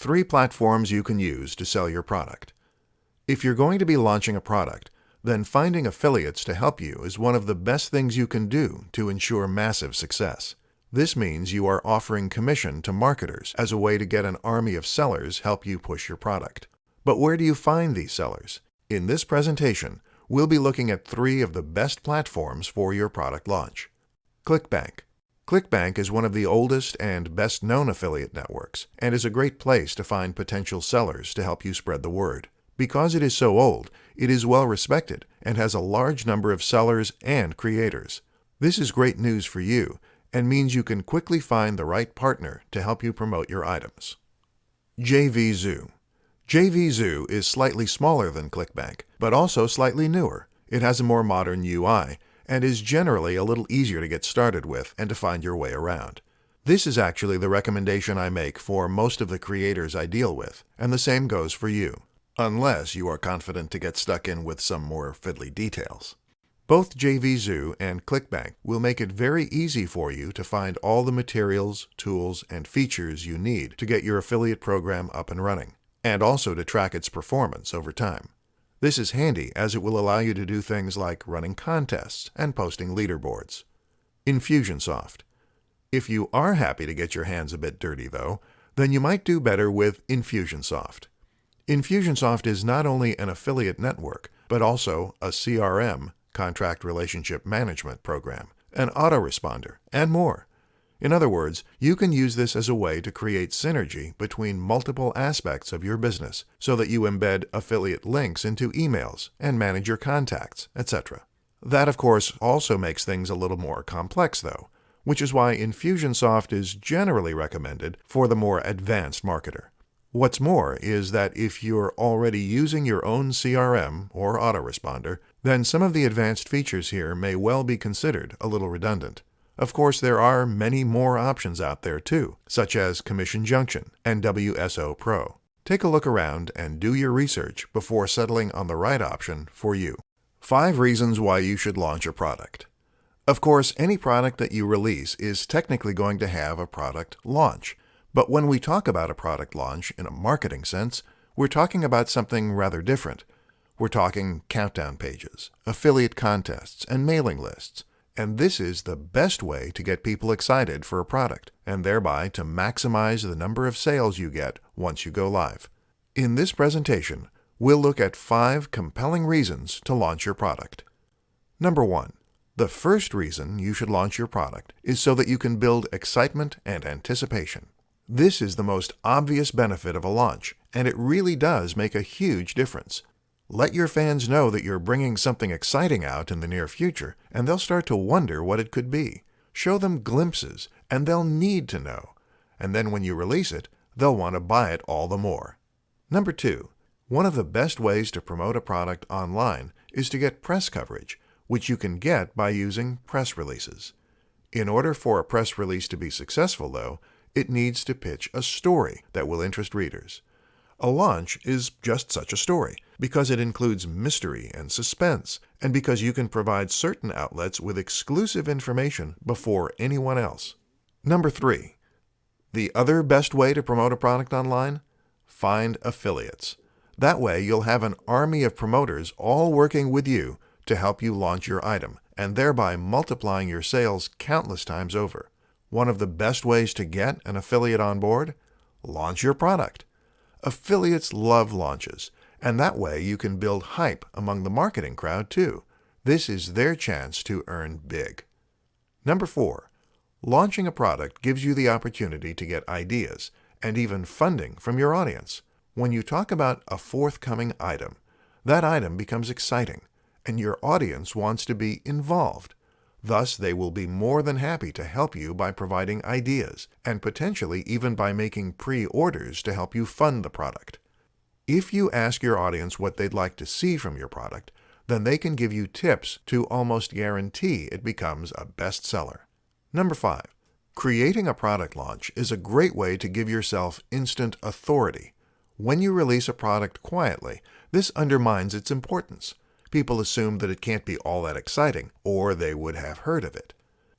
3 platforms you can use to sell your product. If you're going to be launching a product, then finding affiliates to help you is one of the best things you can do to ensure massive success. This means you are offering commission to marketers as a way to get an army of sellers help you push your product. But where do you find these sellers? In this presentation, we'll be looking at 3 of the best platforms for your product launch. ClickBank. ClickBank is one of the oldest and best-known affiliate networks and is a great place to find potential sellers to help you spread the word. Because it is so old, it is well respected and has a large number of sellers and creators. This is great news for you and means you can quickly find the right partner to help you promote your items. JVZoo. JVZoo is slightly smaller than ClickBank, but also slightly newer. It has a more modern UI and is generally a little easier to get started with and to find your way around. This is actually the recommendation I make for most of the creators I deal with, and the same goes for you, unless you are confident to get stuck in with some more fiddly details. Both JVZoo and ClickBank will make it very easy for you to find all the materials, tools, and features you need to get your affiliate program up and running, and also to track its performance over time. This is handy as it will allow you to do things like running contests and posting leaderboards. Infusionsoft. If you are happy to get your hands a bit dirty though, then you might do better with Infusionsoft. Infusionsoft is not only an affiliate network, but also a CRM, contract relationship management program, an autoresponder, and more. In other words, you can use this as a way to create synergy between multiple aspects of your business so that you embed affiliate links into emails and manage your contacts, etc. That, of course, also makes things a little more complex, though, which is why Infusionsoft is generally recommended for the more advanced marketer. What's more is that if you're already using your own CRM or autoresponder, then some of the advanced features here may well be considered a little redundant. Of course, there are many more options out there too, such as Commission Junction and WSO Pro. Take a look around and do your research before settling on the right option for you. 5 reasons why you should launch a product. Of course, any product that you release is technically going to have a product launch. But when we talk about a product launch in a marketing sense, we're talking about something rather different. We're talking countdown pages, affiliate contests, and mailing lists. And this is the best way to get people excited for a product, and thereby to maximize the number of sales you get once you go live. In this presentation, we'll look at 5 compelling reasons to launch your product. Number 1. The first reason you should launch your product is so that you can build excitement and anticipation. This is the most obvious benefit of a launch, and it really does make a huge difference. Let your fans know that you're bringing something exciting out in the near future, and they'll start to wonder what it could be. Show them glimpses, and they'll need to know. And then when you release it, they'll want to buy it all the more. Number 2. One of the best ways to promote a product online is to get press coverage, which you can get by using press releases. In order for a press release to be successful, though, it needs to pitch a story that will interest readers. A launch is just such a story, because it includes mystery and suspense, and because you can provide certain outlets with exclusive information before anyone else. Number 3. The other best way to promote a product online? Find affiliates. That way you'll have an army of promoters all working with you to help you launch your item, and thereby multiplying your sales countless times over. One of the best ways to get an affiliate on board? Launch your product. Affiliates love launches, and that way you can build hype among the marketing crowd too. This is their chance to earn big. Number 4. Launching a product gives you the opportunity to get ideas and even funding from your audience. When you talk about a forthcoming item, that item becomes exciting, and your audience wants to be involved. Thus, they will be more than happy to help you by providing ideas, and potentially even by making pre-orders to help you fund the product. If you ask your audience what they'd like to see from your product, then they can give you tips to almost guarantee it becomes a bestseller. Number 5. Creating a product launch is a great way to give yourself instant authority. When you release a product quietly, this undermines its importance. People assume that it can't be all that exciting, or they would have heard of it.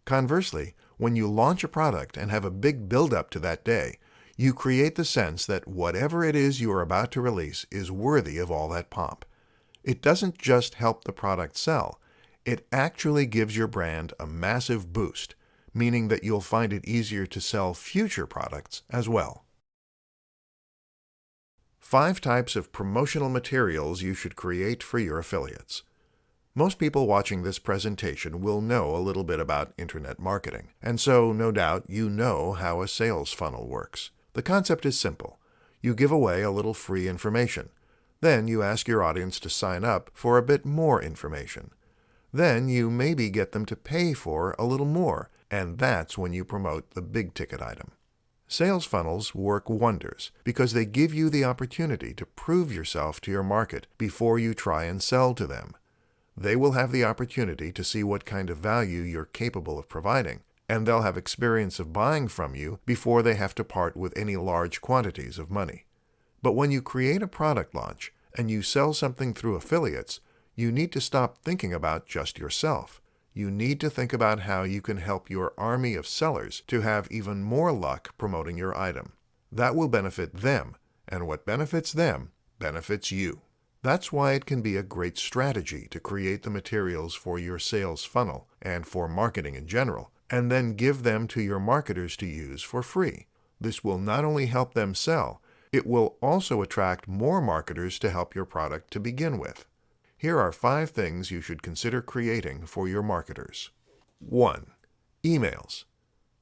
Conversely, when you launch a product and have a big build-up to that day, You create the sense that whatever it is you are about to release is worthy of all that pomp. It doesn't just help the product sell, it actually gives your brand a massive boost, meaning that you'll find it easier to sell future products as well. 5 types of promotional materials you should create for your affiliates. Most people watching this presentation will know a little bit about internet marketing, and so no doubt you know how a sales funnel works. The concept is simple. You give away a little free information. Then you ask your audience to sign up for a bit more information. Then you maybe get them to pay for a little more, and that's when you promote the big ticket item. Sales funnels work wonders because they give you the opportunity to prove yourself to your market before you try and sell to them. They will have the opportunity to see what kind of value you're capable of providing, and they'll have experience of buying from you before they have to part with any large quantities of money. But when you create a product launch and you sell something through affiliates, you need to stop thinking about just yourself. You need to think about how you can help your army of sellers to have even more luck promoting your item. That will benefit them, and what benefits them benefits you. That's why it can be a great strategy to create the materials for your sales funnel and for marketing in general, and then give them to your marketers to use for free. This will not only help them sell, it will also attract more marketers to help your product to begin with. Here are 5 things you should consider creating for your marketers. 1. Emails.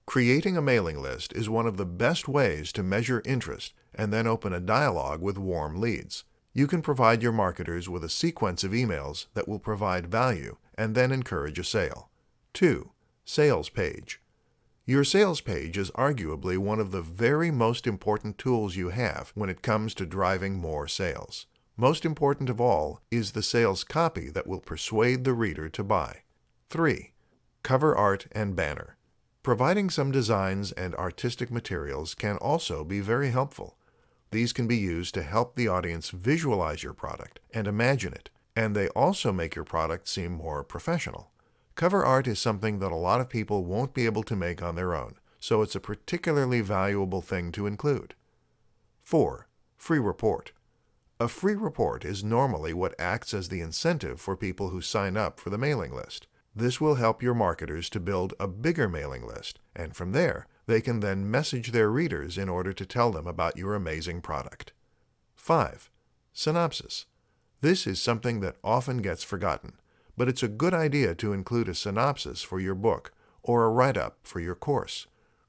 Creating a mailing list is one of the best ways to measure interest and then open a dialogue with warm leads. You can provide your marketers with a sequence of emails that will provide value and then encourage a sale. 2. Sales page. Your sales page is arguably one of the very most important tools you have when it comes to driving more sales. Most important of all is the sales copy that will persuade the reader to buy. 3. Cover art and banner. Providing some designs and artistic materials can also be very helpful. These can be used to help the audience visualize your product and imagine it, and they also make your product seem more professional. Cover art is something that a lot of people won't be able to make on their own, so it's a particularly valuable thing to include. 4. Free report. A free report is normally what acts as the incentive for people who sign up for the mailing list. This will help your marketers to build a bigger mailing list, and from there, they can then message their readers in order to tell them about your amazing product. 5. Synopsis. This is something that often gets forgotten, but it's a good idea to include a synopsis for your book or a write-up for your course.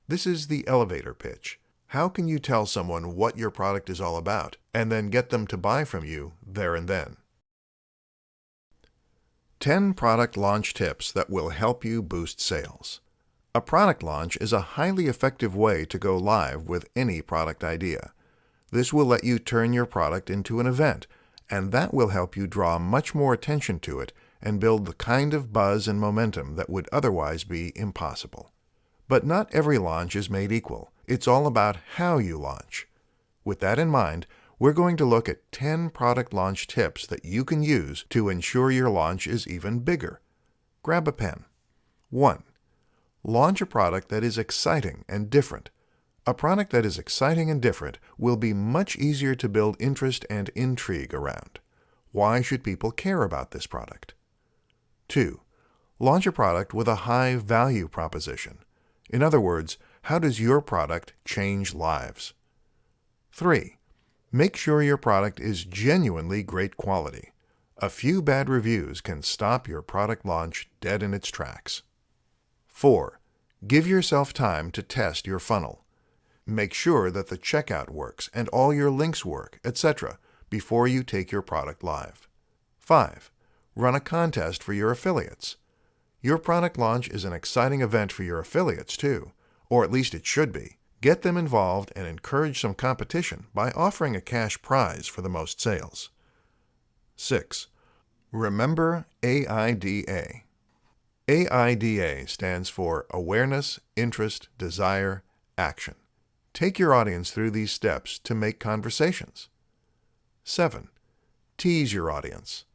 This is the elevator pitch. How can you tell someone what your product is all about and then get them to buy from you there and then? 10 product launch tips that will help you boost sales. A product launch is a highly effective way to go live with any product idea. This will let you turn your product into an event, and that will help you draw much more attention to it and build the kind of buzz and momentum that would otherwise be impossible. But not every launch is made equal. It's all about how you launch. With that in mind, we're going to look at 10 product launch tips that you can use to ensure your launch is even bigger. Grab a pen. 1. Launch a product that is exciting and different. A product that is exciting and different will be much easier to build interest and intrigue around. Why should people care about this product? 2. Launch a product with a high value proposition. In other words, how does your product change lives? 3. Make sure your product is genuinely great quality. A few bad reviews can stop your product launch dead in its tracks. 4. Give yourself time to test your funnel. Make sure that the checkout works and all your links work, etc., before you take your product live. 5. Run a contest for your affiliates. Your product launch is an exciting event for your affiliates too, or at least it should be. Get them involved and encourage some competition by offering a cash prize for the most sales. 6. Remember AIDA. AIDA stands for Awareness, Interest, Desire, Action. Take your audience through these steps to make conversations. 7. Tease your audience.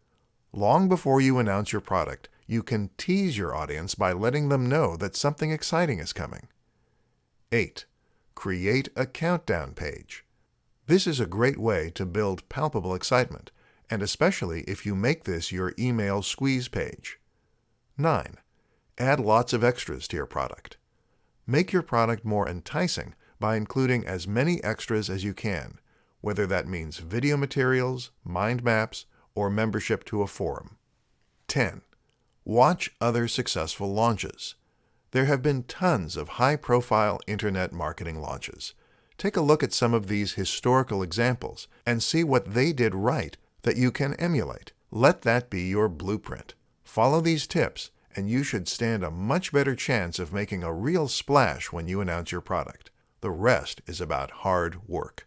Long before you announce your product, you can tease your audience by letting them know that something exciting is coming. 8. create a countdown page. This is a great way to build palpable excitement, and especially if you make this your email squeeze page. 9. Add lots of extras to your product. Make your product more enticing by including as many extras as you can, whether that means video materials, mind maps, or membership to a forum. 10. Watch other successful launches. There have been tons of high-profile internet marketing launches. Take a look at some of these historical examples and see what they did right that you can emulate. Let that be your blueprint. Follow these tips, and you should stand a much better chance of making a real splash when you announce your product. The rest is about hard work.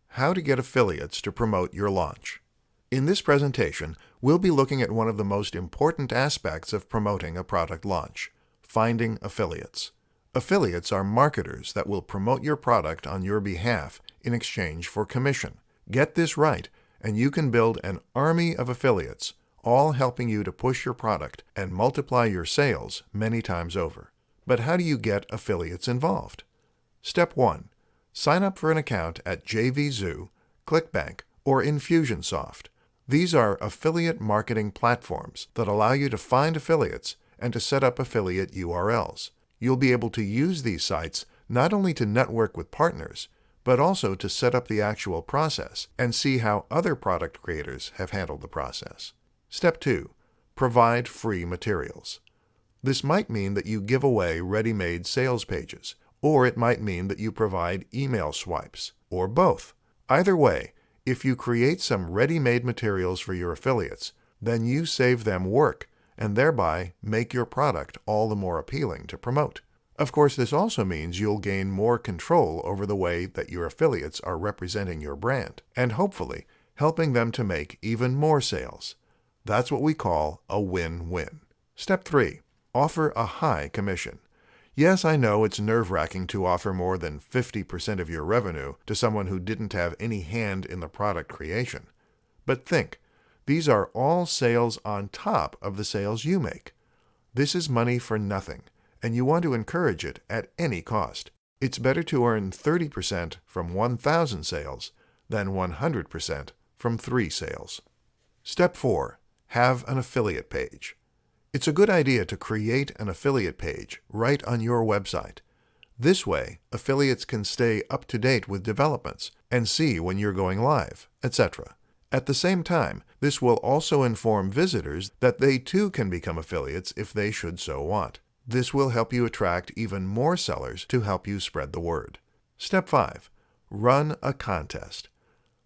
How to get affiliates to promote your launch. In this presentation, we'll be looking at one of the most important aspects of promoting a product launch: finding affiliates. Affiliates are marketers that will promote your product on your behalf in exchange for commission. Get this right, and you can build an army of affiliates, all helping you to push your product and multiply your sales many times over. But how do you get affiliates involved? Step 1. Sign up for an account at JVZoo, ClickBank, or Infusionsoft. These are affiliate marketing platforms that allow you to find affiliates and to set up affiliate URLs. You'll be able to use these sites not only to network with partners, but also to set up the actual process and see how other product creators have handled the process. Step 2. Provide free materials. This might mean that you give away ready-made sales pages, or it might mean that you provide email swipes, or both. Either way, if you create some ready-made materials for your affiliates, then you save them work and thereby make your product all the more appealing to promote. Of course, this also means you'll gain more control over the way that your affiliates are representing your brand, and hopefully helping them to make even more sales. That's what we call a win-win. Step 3. Offer a high commission. Yes, I know it's nerve-wracking to offer more than 50% of your revenue to someone who didn't have any hand in the product creation. But think, these are all sales on top of the sales you make. This is money for nothing, and you want to encourage it at any cost. It's better to earn 30% from 1,000 sales than 100% from 3 sales. Step 4. Have an affiliate page. It's a good idea to create an affiliate page right on your website. This way, affiliates can stay up to date with developments and see when you're going live, etc. At the same time, this will also inform visitors that they too can become affiliates if they should so want. This will help you attract even more sellers to help you spread the word. Step 5. Run a contest.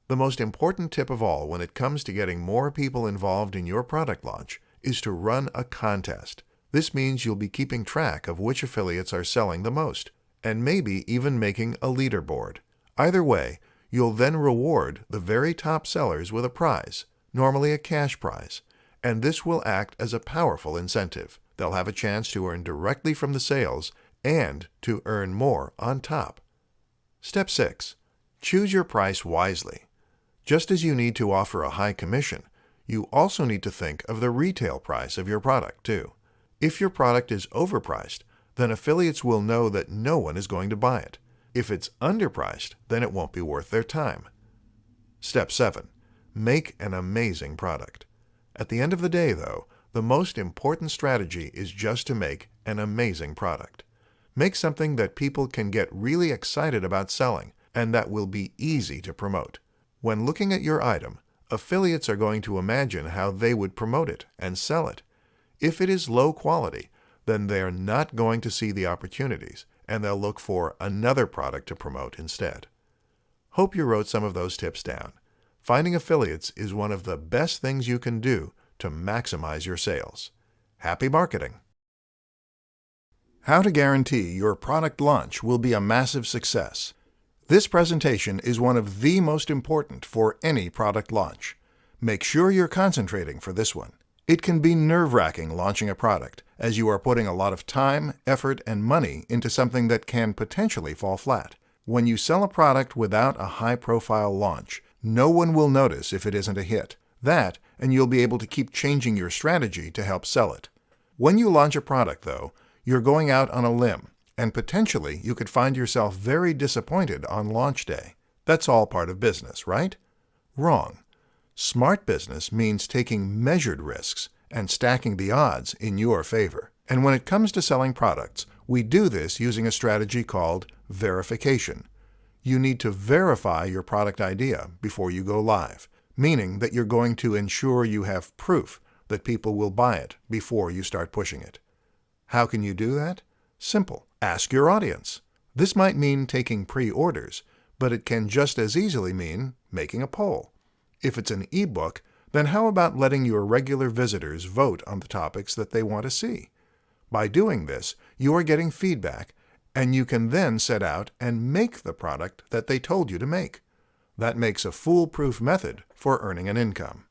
The most important tip of all when it comes to getting more people involved in your product launch is to run a contest. This means you'll be keeping track of which affiliates are selling the most, and maybe even making a leaderboard. Either way, you'll then reward the very top sellers with a prize, normally a cash prize, and this will act as a powerful incentive. They'll have a chance to earn directly from the sales and to earn more on top. Step 6. Choose your price wisely. Just as you need to offer a high commission, you also need to think of the retail price of your product too. If your product is overpriced, then affiliates will know that no one is going to buy it. If it's underpriced, then it won't be worth their time. Step 7. Make an amazing product. At the end of the day, though, the most important strategy is just to make an amazing product. Make something that people can get really excited about selling and that will be easy to promote. When looking at your item, affiliates are going to imagine how they would promote it and sell it. If it is low quality, then they are not going to see the opportunities, and they'll look for another product to promote instead. Hope you wrote some of those tips down. Finding affiliates is one of the best things you can do to maximize your sales. Happy marketing! How to guarantee your product launch will be a massive success. This presentation is one of the most important for any product launch. Make sure you're concentrating for this one. It can be nerve-wracking launching a product, as you are putting a lot of time, effort, and money into something that can potentially fall flat. When you sell a product without a high-profile launch, no one will notice if it isn't a hit. That, and you'll be able to keep changing your strategy to help sell it. When you launch a product, though, you're going out on a limb, and potentially you could find yourself very disappointed on launch day. That's all part of business, right? Wrong. Smart business means taking measured risks and stacking the odds in your favor. And when it comes to selling products, we do this using a strategy called verification. You need to verify your product idea before you go live, meaning that you're going to ensure you have proof that people will buy it before you start pushing it. How can you do that? Simple. Ask your audience. This might mean taking pre-orders, but it can just as easily mean making a poll. If it's an ebook, then how about letting your regular visitors vote on the topics that they want to see? By doing this, you are getting feedback, and you can then set out and make the product that they told you to make. That makes a foolproof method for earning an income.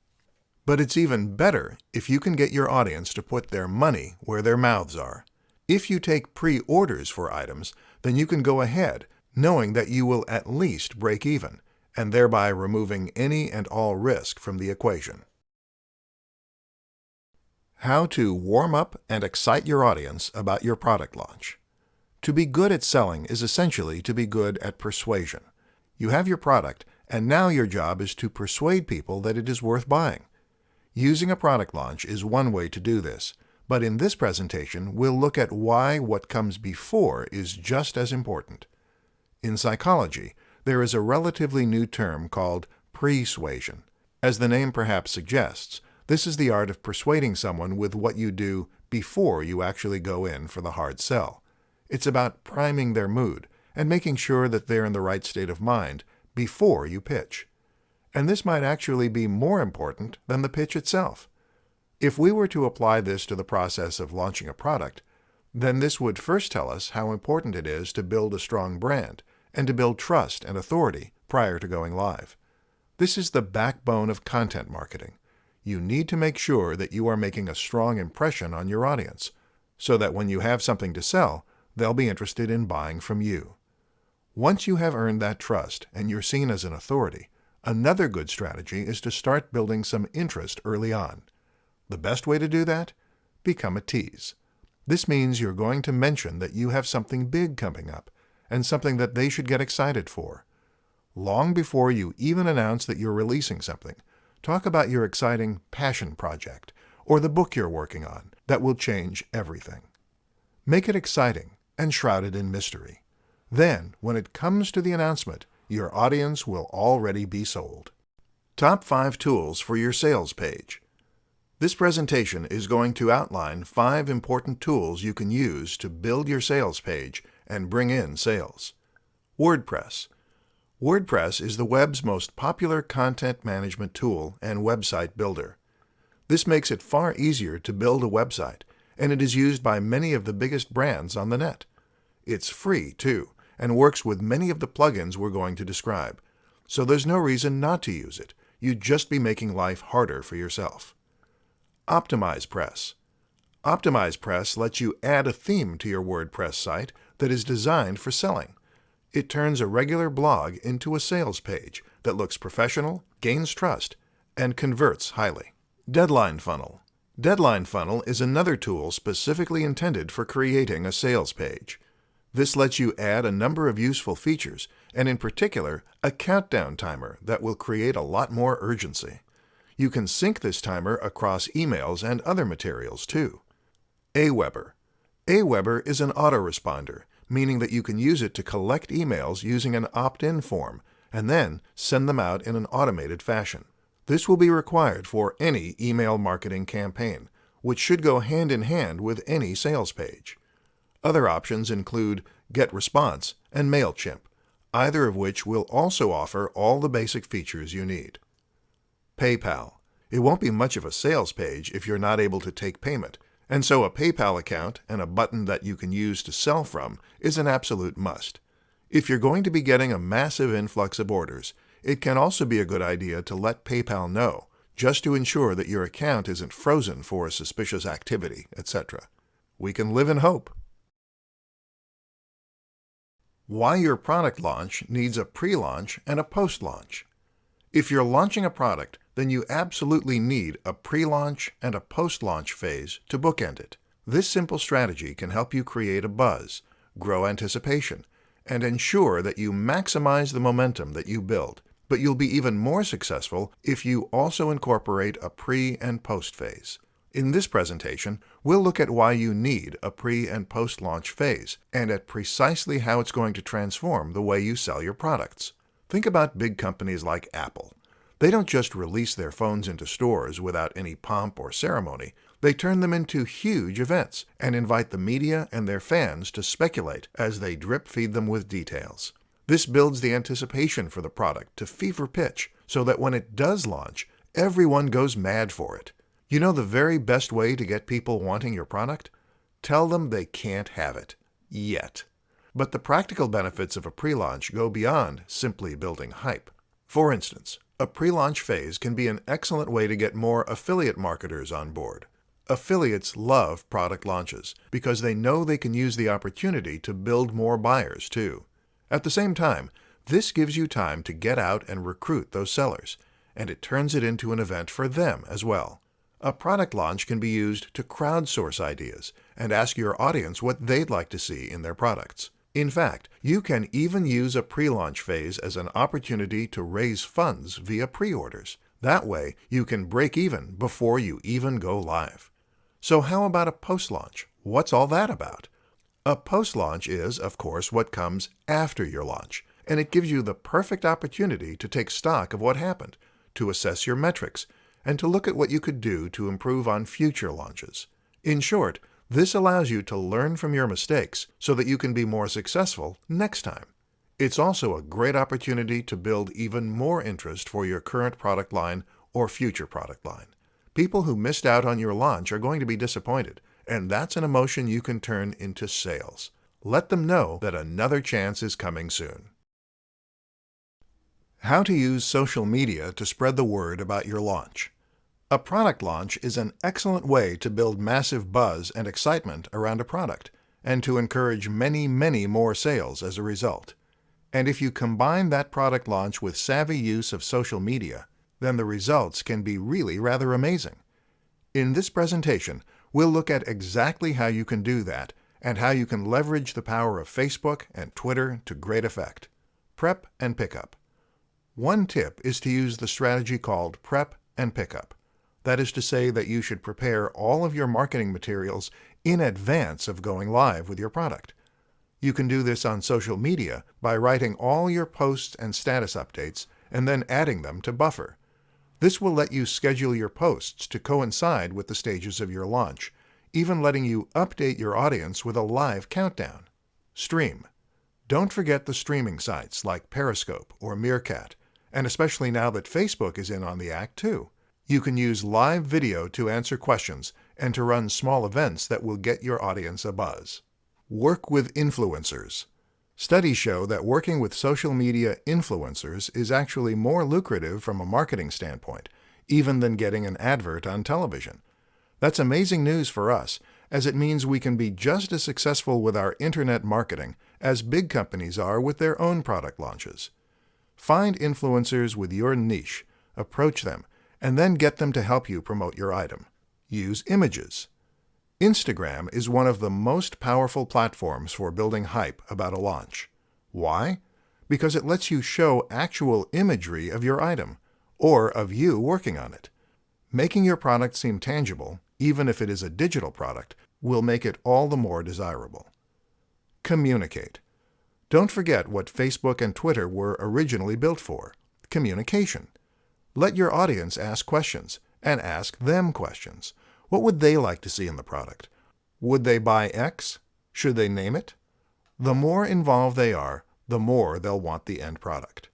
But it's even better if you can get your audience to put their money where their mouths are. If you take pre-orders for items, then you can go ahead, knowing that you will at least break even, and thereby removing any and all risk from the equation. How to warm up and excite your audience about your product launch. To be good at selling is essentially to be good at persuasion. You have your product, and now your job is to persuade people that it is worth buying. Using a product launch is one way to do this, but in this presentation, we'll look at why what comes before is just as important. In psychology, there is a relatively new term called persuasion. As the name perhaps suggests, this is the art of persuading someone with what you do before you actually go in for the hard sell. It's about priming their mood and making sure that they're in the right state of mind before you pitch. And this might actually be more important than the pitch itself. If we were to apply this to the process of launching a product, then this would first tell us how important it is to build a strong brand and to build trust and authority prior to going live. This is the backbone of content marketing. You need to make sure that you are making a strong impression on your audience, so that when you have something to sell, they'll be interested in buying from you. Once you have earned that trust and you're seen as an authority, another good strategy is to start building some interest early on. The best way to do that? Become a tease. This means you're going to mention that you have something big coming up and something that they should get excited for. Long before you even announce that you're releasing something, talk about your exciting passion project or the book you're working on that will change everything. Make it exciting and shrouded in mystery. Then, when it comes to the announcement, your audience will already be sold. Top 5 tools for your sales page. This presentation is going to outline 5 important tools you can use to build your sales page and bring in sales. WordPress. WordPress is the web's most popular content management tool and website builder. This makes it far easier to build a website, and it is used by many of the biggest brands on the net. It's free, too, and works with many of the plugins we're going to describe, so there's no reason not to use it. You'd just be making life harder for yourself. OptimizePress. OptimizePress lets you add a theme to your WordPress site that is designed for selling. It turns a regular blog into a sales page that looks professional, gains trust, and converts highly. Deadline Funnel. Deadline Funnel is another tool specifically intended for creating a sales page. This lets you add a number of useful features, and in particular, a countdown timer that will create a lot more urgency. You can sync this timer across emails and other materials too. Aweber. Aweber is an autoresponder, meaning that you can use it to collect emails using an opt-in form and then send them out in an automated fashion. This will be required for any email marketing campaign, which should go hand in hand with any sales page. Other options include GetResponse and MailChimp, either of which will also offer all the basic features you need. PayPal. It won't be much of a sales page if you're not able to take payment, and so a PayPal account and a button that you can use to sell from is an absolute must. If you're going to be getting a massive influx of orders, it can also be a good idea to let PayPal know, just to ensure that your account isn't frozen for suspicious activity, etc. We can live in hope. Why your product launch needs a pre-launch and a post-launch. If you're launching a product, then you absolutely need a pre-launch and a post-launch phase to bookend it. This simple strategy can help you create a buzz, grow anticipation, and ensure that you maximize the momentum that you build. But you'll be even more successful if you also incorporate a pre- and post-phase. In this presentation, we'll look at why you need a pre- and post-launch phase, and at precisely how it's going to transform the way you sell your products. Think about big companies like Apple. They don't just release their phones into stores without any pomp or ceremony. They turn them into huge events and invite the media and their fans to speculate as they drip-feed them with details. This builds the anticipation for the product to fever pitch so that when it does launch, everyone goes mad for it. You know the very best way to get people wanting your product? Tell them they can't have it. Yet. But the practical benefits of a pre-launch go beyond simply building hype. For instance, a pre-launch phase can be an excellent way to get more affiliate marketers on board. Affiliates love product launches because they know they can use the opportunity to build more buyers too. At the same time, this gives you time to get out and recruit those sellers, and it turns it into an event for them as well. A product launch can be used to crowdsource ideas and ask your audience what they'd like to see in their products. In fact, you can even use a pre-launch phase as an opportunity to raise funds via pre-orders. That way, you can break even before you even go live. So how about a post-launch? What's all that about? A post-launch is, of course, what comes after your launch, and it gives you the perfect opportunity to take stock of what happened, to assess your metrics, and to look at what you could do to improve on future launches. In short, this allows you to learn from your mistakes so that you can be more successful next time. It's also a great opportunity to build even more interest for your current product line or future product line. People who missed out on your launch are going to be disappointed, and that's an emotion you can turn into sales. Let them know that another chance is coming soon. How to use social media to spread the word about your launch. A product launch is an excellent way to build massive buzz and excitement around a product, and to encourage many more sales as a result. And if you combine that product launch with savvy use of social media, then the results can be really rather amazing. In this presentation, we'll look at exactly how you can do that, and how you can leverage the power of Facebook and Twitter to great effect. Prep and pickup. One tip is to use the strategy called prep and pickup. That is to say that you should prepare all of your marketing materials in advance of going live with your product. You can do this on social media by writing all your posts and status updates and then adding them to Buffer. This will let you schedule your posts to coincide with the stages of your launch, even letting you update your audience with a live countdown. Stream. Don't forget the streaming sites like Periscope or Meerkat, and especially now that Facebook is in on the act too. You can use live video to answer questions and to run small events that will get your audience a buzz. Work with influencers. Studies show that working with social media influencers is actually more lucrative from a marketing standpoint, even than getting an advert on television. That's amazing news for us, as it means we can be just as successful with our internet marketing as big companies are with their own product launches. Find influencers with your niche, approach them, and then get them to help you promote your item. Use images. Instagram is one of the most powerful platforms for building hype about a launch. Why? Because it lets you show actual imagery of your item, or of you working on it. Making your product seem tangible, even if it is a digital product, will make it all the more desirable. Communicate. Don't forget what Facebook and Twitter were originally built for: communication. Let your audience ask questions, and ask them questions. What would they like to see in the product? Would they buy X? Should they name it? The more involved they are, the more they'll want the end product.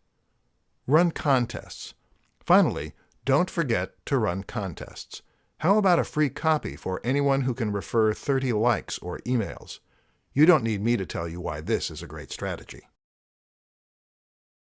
Run contests. Finally, don't forget to run contests. How about a free copy for anyone who can refer 30 likes or emails? You don't need me to tell you why this is a great strategy.